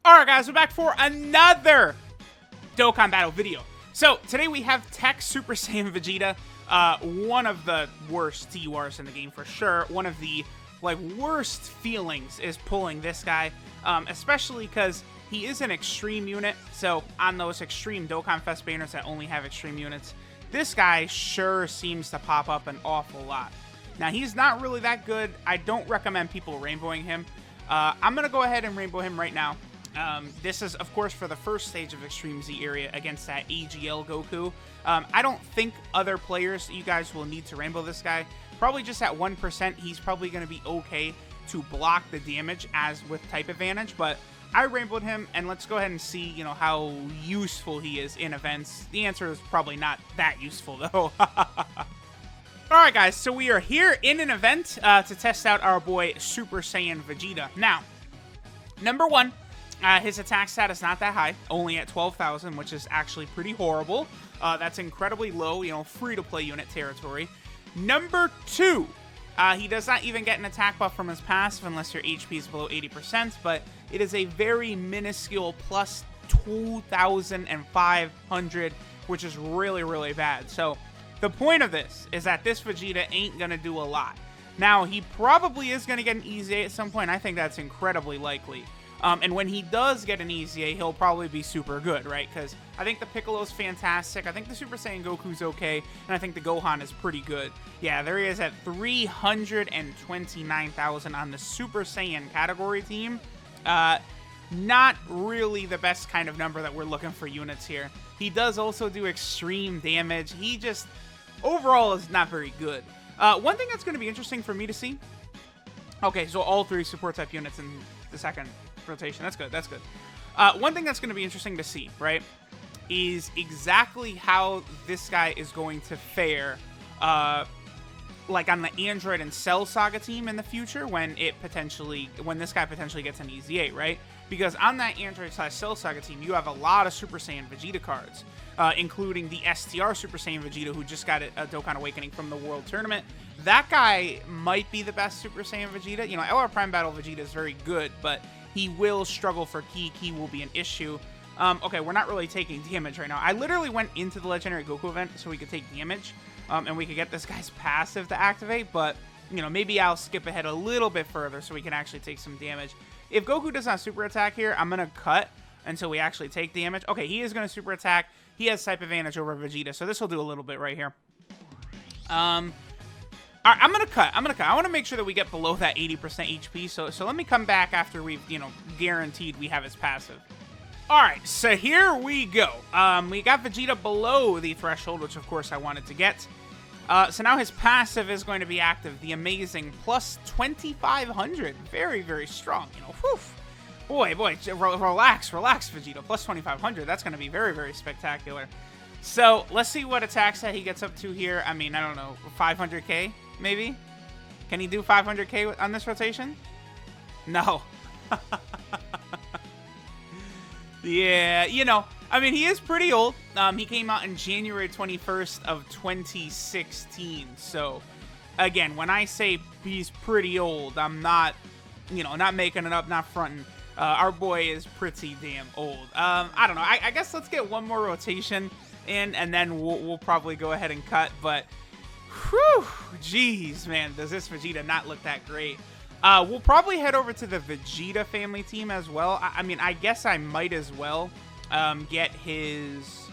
Alright guys, we're back for another Dokkan battle video. So, today we have TEQ Super Saiyan Vegeta, one of the worst TURs in the game for sure. One of the, worst feelings is pulling this guy, especially because he is an extreme unit. So, on those extreme Dokkan Fest banners that only have extreme units, this guy sure seems to pop up an awful lot. Now, he's not really that good. I don't recommend people rainbowing him. I'm going to go ahead and rainbow him right now. This is, of course, for the first stage of Extreme Z area against that AGL Goku. I don't think other players, you guys will need to rainbow this guy. Probably just at 1%, he's probably going to be okay to block the damage as with type advantage, but I rainbowed him, and let's go ahead and see, how useful he is in events. The answer is probably not that useful, though. Alright, guys, so we are here in an event to test out our boy Super Saiyan Vegeta. Now, number one, his attack stat is not that high, only at 12,000, which is actually pretty horrible. That's incredibly low, free-to-play unit territory. Number two, he does not even get an attack buff from his passive unless your HP is below 80%, but it is a very minuscule plus 2,500, which is really, really bad. So, the point of this is that this Vegeta ain't going to do a lot. Now, he probably is going to get an EZA at some point. I think that's incredibly likely. And when he does get an EZA, he'll probably be super good, right? Because I think the Piccolo's fantastic. I think the Super Saiyan Goku's okay. And I think the Gohan is pretty good. Yeah, there he is at 329,000 on the Super Saiyan category team. Not really the best kind of number that we're looking for units here. He does also do extreme damage. He just, overall, is not very good. One thing that's going to be interesting for me to see. Okay, so all three support type units in the second rotation. That's good. That's good. One thing that's going to be interesting to see, right, is exactly how this guy is going to fare, like on the Android and Cell Saga team in the future when this guy potentially gets an EZA, right? Because on that Android/Cell Saga team, you have a lot of Super Saiyan Vegeta cards, including the STR Super Saiyan Vegeta, who just got a Dokkan Awakening from the World Tournament. That guy might be the best Super Saiyan Vegeta. LR Prime Battle Vegeta is very good, but he will struggle for ki. Ki will be an issue. Okay, we're not really taking damage right now. I literally went into the Legendary Goku event so we could take damage, and we could get this guy's passive to activate, but, maybe I'll skip ahead a little bit further so we can actually take some damage. If Goku does not super attack here, I'm going to cut until we actually take damage. Okay, he is going to super attack. He has type advantage over Vegeta, so this will do a little bit right here. All right, I'm going to cut. I want to make sure that we get below that 80% HP, so let me come back after we've, guaranteed we have his passive. All right, so here we go. We got Vegeta below the threshold, which, of course, I wanted to get. So now his passive is going to be active. The amazing plus 2,500. Very, very strong. Whew. Boy, relax, Vegeta. Plus 2,500. That's going to be very, very spectacular. So let's see what attack set he gets up to here. I mean, I don't know, 500k maybe? Can he do 500k on this rotation? No. Yeah, I mean, he is pretty old. He came out in January 21st of 2016. So, again, when I say he's pretty old, I'm not, not making it up, not fronting. Our boy is pretty damn old. I don't know. I guess let's get one more rotation in, and then we'll probably go ahead and cut. But, whew, jeez, man, does this Vegeta not look that great? We'll probably head over to the Vegeta family team as well. I mean, I guess I might as well get his,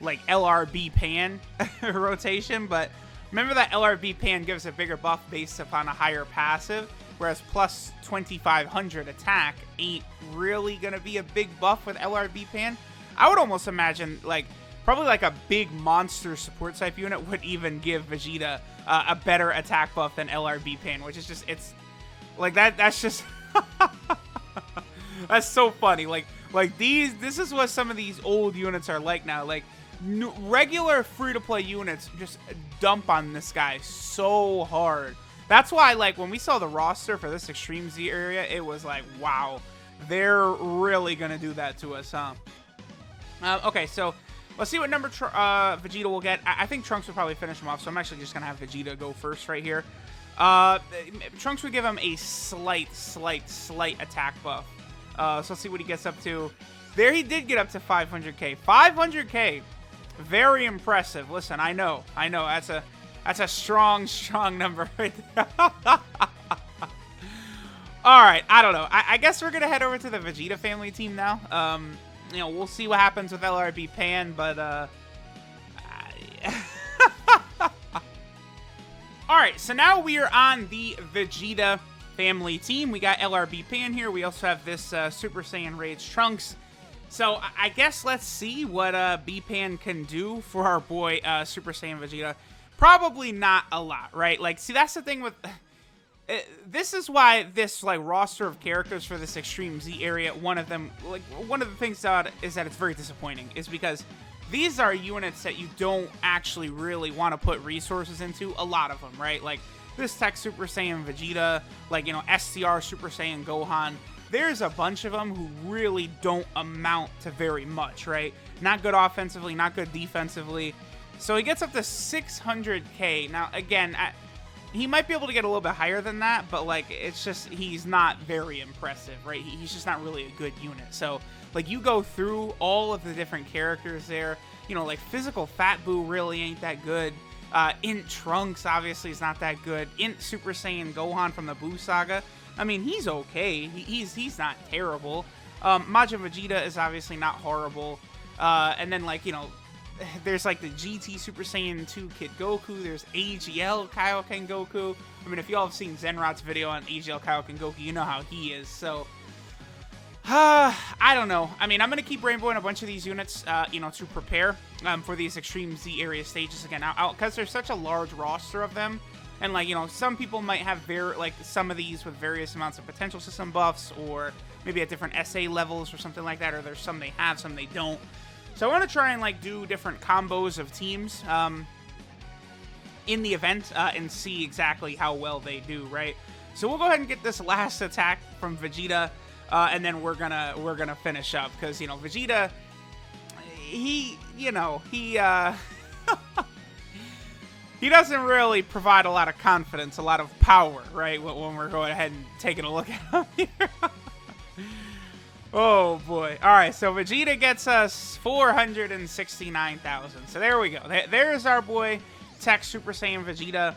LRB Pan rotation. But remember that LRB Pan gives a bigger buff based upon a higher passive, whereas plus 2,500 attack ain't really going to be a big buff with LRB Pan. I would almost imagine, probably a big monster support type unit would even give Vegeta a better attack buff than LRB Pan, which is just, that's just, that's so funny. This is what some of these old units are like now. Regular free-to-play units just dump on this guy so hard. That's why, when we saw the roster for this Extreme Z area, it was wow, they're really going to do that to us, huh? Okay, so let's see what number Vegeta will get. I think Trunks will probably finish him off, so I'm actually just going to have Vegeta go first right here. Trunks would give him a slight attack buff. So let's see what he gets up to. There he did get up to 500k. 500k. Very impressive. Listen, I know. That's a strong number right there. All right, I don't know. I guess we're going to head over to the Vegeta family team now. You know, we'll see what happens with LRB Pan, but all right, so now we are on the Vegeta family team. We got LRB Pan here. We also have this Super Saiyan Rage Trunks. So I guess let's see what B-Pan can do for our boy Super Saiyan Vegeta. Probably not a lot, right? Like, see, that's the thing with... this is why this, like, roster of characters for this Extreme Z area, one of the things that is that it's very disappointing, is because these are units that you don't actually really want to put resources into, a lot of them, right? Like, this TEQ Super Saiyan Vegeta, like, you know, STR Super Saiyan Gohan, there's a bunch of them who really don't amount to very much, right? Not good offensively, not good defensively. So he gets up to 600k. Now, again, he might be able to get a little bit higher than that, but, like, it's just, he's not very impressive, right? He's just not really a good unit. So, like, you go through all of the different characters there, you know, like, Physical Fat Boo really ain't that good. Int Trunks, obviously, is not that good. Int Super Saiyan Gohan from the Boo Saga, I mean, he's okay. He's not terrible. Majin Vegeta is obviously not horrible. And then, like, you know, there's, like, the GT Super Saiyan 2 Kid Goku. There's AGL Kaioken Goku. I mean, if y'all have seen Zenrod's video on AGL Kaioken Goku, you know how he is. So, I don't know. I mean, I'm going to keep rainbowing a bunch of these units, you know, to prepare for these Extreme Z area stages again. Because there's such a large roster of them. And, like, you know, some people might have some of these with various amounts of potential system buffs, or maybe at different SA levels or something like that, or there's some they have, some they don't. So I want to try and, like, do different combos of teams in the event and see exactly how well they do, right? So we'll go ahead and get this last attack from Vegeta, and then we're gonna finish up, because, you know, Vegeta, he he doesn't really provide a lot of confidence, a lot of power, right? When we're going ahead and taking a look at him here. Oh, boy. All right, so Vegeta gets us 469,000. So there we go. There's our boy, TEQ Super Saiyan Vegeta.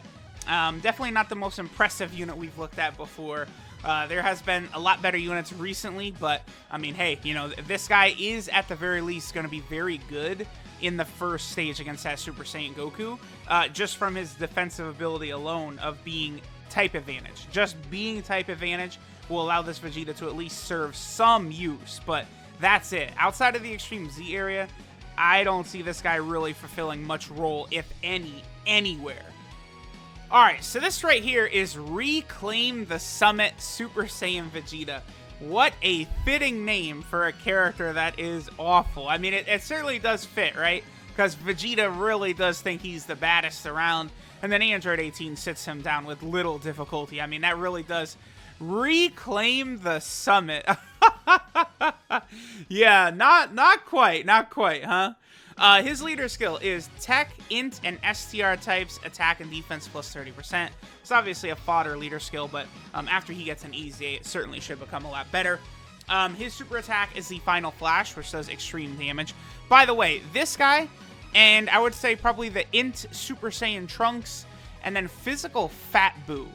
Definitely not the most impressive unit we've looked at before. There has been a lot better units recently, but, I mean, hey, you know, this guy is, at the very least, going to be very good in the first stage against that Super Saiyan Goku, just from his defensive ability alone of being type advantage. Just being type advantage will allow this Vegeta to at least serve some use, but that's it. Outside of the Extreme Z area, I don't see this guy really fulfilling much role, if any, anywhere. Alright, so this right here is Reclaim the Summit Super Saiyan Vegeta. What a fitting name for a character that is awful. I mean, it certainly does fit, right? Because Vegeta really does think he's the baddest around, and then Android 18 sits him down with little difficulty. I mean, that really does Reclaim the Summit. Yeah, not quite, huh? His leader skill is TEQ, Int, and STR types, attack and defense plus 30%. It's obviously a fodder leader skill, but after he gets an EZA, it certainly should become a lot better. His super attack is the Final Flash, which does extreme damage. By the way, this guy, and I would say probably the Int Super Saiyan Trunks, and then Physical Fat Boo.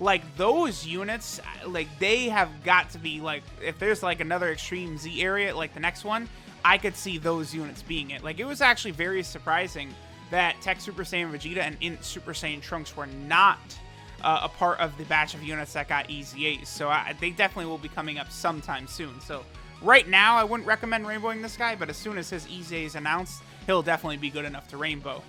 Like, those units, like, they have got to be, like, if there's, like, another Extreme Z area, like the next one, I could see those units being it. Like, it was actually very surprising that TEQ Super Saiyan Vegeta and Int Super Saiyan Trunks were not a part of the batch of units that got EZAs. So they definitely will be coming up sometime soon. So right now, I wouldn't recommend rainbowing this guy, but as soon as his EZA is announced, he'll definitely be good enough to rainbow.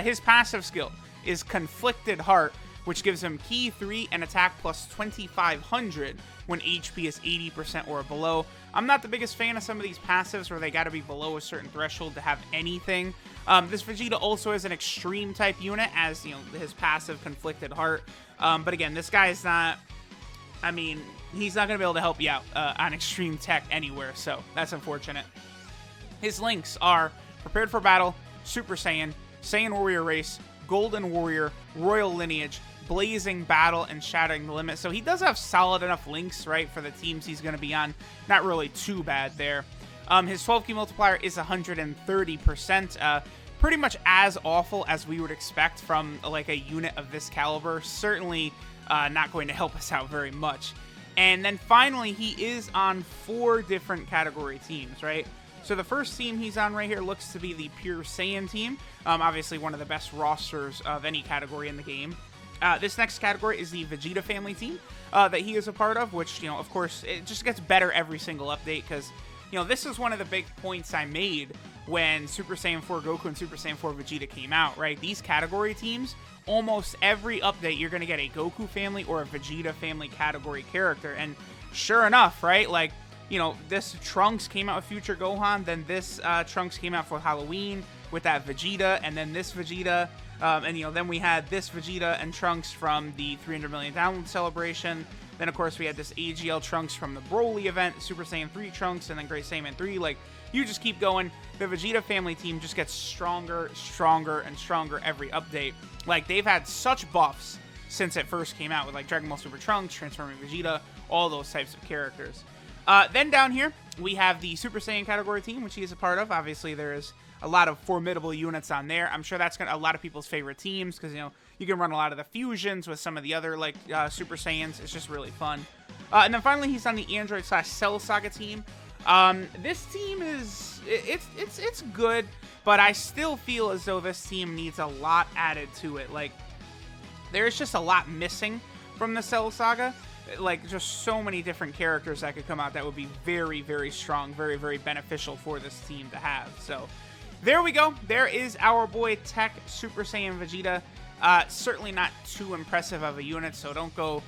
His passive skill is Conflicted Heart, which gives him Ki 3 and attack plus 2,500 when HP is 80% or below. I'm not the biggest fan of some of these passives where they got to be below a certain threshold to have anything. This Vegeta also is an extreme type unit, as, you know, his passive Conflicted Heart. But again, this guy is not, I mean, he's not going to be able to help you out on extreme tech anywhere, so that's unfortunate. His links are Prepared for Battle, Super Saiyan, Saiyan Warrior Race, Golden Warrior, Royal Lineage, Blazing Battle and Shattering the Limit. So he does have solid enough links, right, for the teams he's going to be on. Not really too bad there. His 12 key multiplier is 130%. Pretty much as awful as we would expect from like a unit of this caliber. Certainly not going to help us out very much. And then finally, he is on 4 different category teams, right? So the first team he's on right here looks to be the Pure Saiyan team. Obviously one of the best rosters of any category in the game. This next category is the Vegeta family team that he is a part of, which, you know, of course, it just gets better every single update because, you know, this is one of the big points I made when Super Saiyan 4 Goku and Super Saiyan 4 Vegeta came out, right? These category teams, almost every update, you're going to get a Goku family or a Vegeta family category character. And sure enough, right? Like, you know, this Trunks came out with Future Gohan, then this Trunks came out for Halloween with that Vegeta, and then this Vegeta, and, you know, then we had this Vegeta and Trunks from the 300 million download celebration. Then, of course, we had this AGL Trunks from the Broly event, Super Saiyan 3 Trunks, and then Great Saiyan 3. Like, you just keep going. The Vegeta family team just gets stronger, stronger, and stronger every update. Like, they've had such buffs since it first came out with, like, Dragon Ball Super Trunks, Transforming Vegeta, all those types of characters. Then down here, we have the Super Saiyan category team, which he is a part of. Obviously, there is a lot of formidable units on there. I'm sure that's a lot of people's favorite teams because, you know, you can run a lot of the fusions with some of the other, like, Super Saiyans. It's just really fun. And then finally, he's on the Android/Cell Saga team. This team is, it's good, but I still feel as though this team needs a lot added to it. Like, there's just a lot missing from the Cell Saga. Like, just so many different characters that could come out that would be very, very strong, very, very beneficial for this team to have. So, there we go. There is our boy TEQ Super Saiyan Vegeta. Certainly not too impressive of a unit, so don't go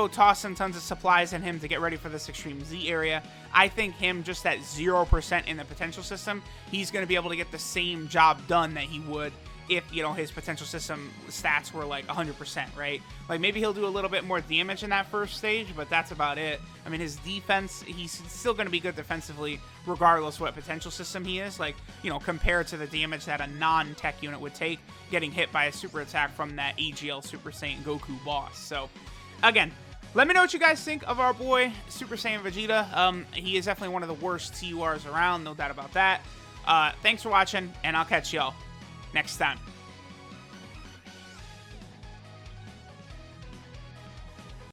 tossing tons of supplies in him to get ready for this Extreme Z area. I think him just at 0% in the potential system, he's going to be able to get the same job done that he would if, you know, his potential system stats were like 100%, right? Like, maybe he'll do a little bit more damage in that first stage, but that's about it. I mean, his defense, he's still going to be good defensively regardless what potential system he is. Like, you know, compared to the damage that a non-tech unit would take getting hit by a super attack from that AGL Super Saiyan Goku boss. So, again, let me know what you guys think of our boy Super Saiyan Vegeta. He is definitely one of the worst TURs around, no doubt about that. Thanks for watching, and I'll catch y'all next time.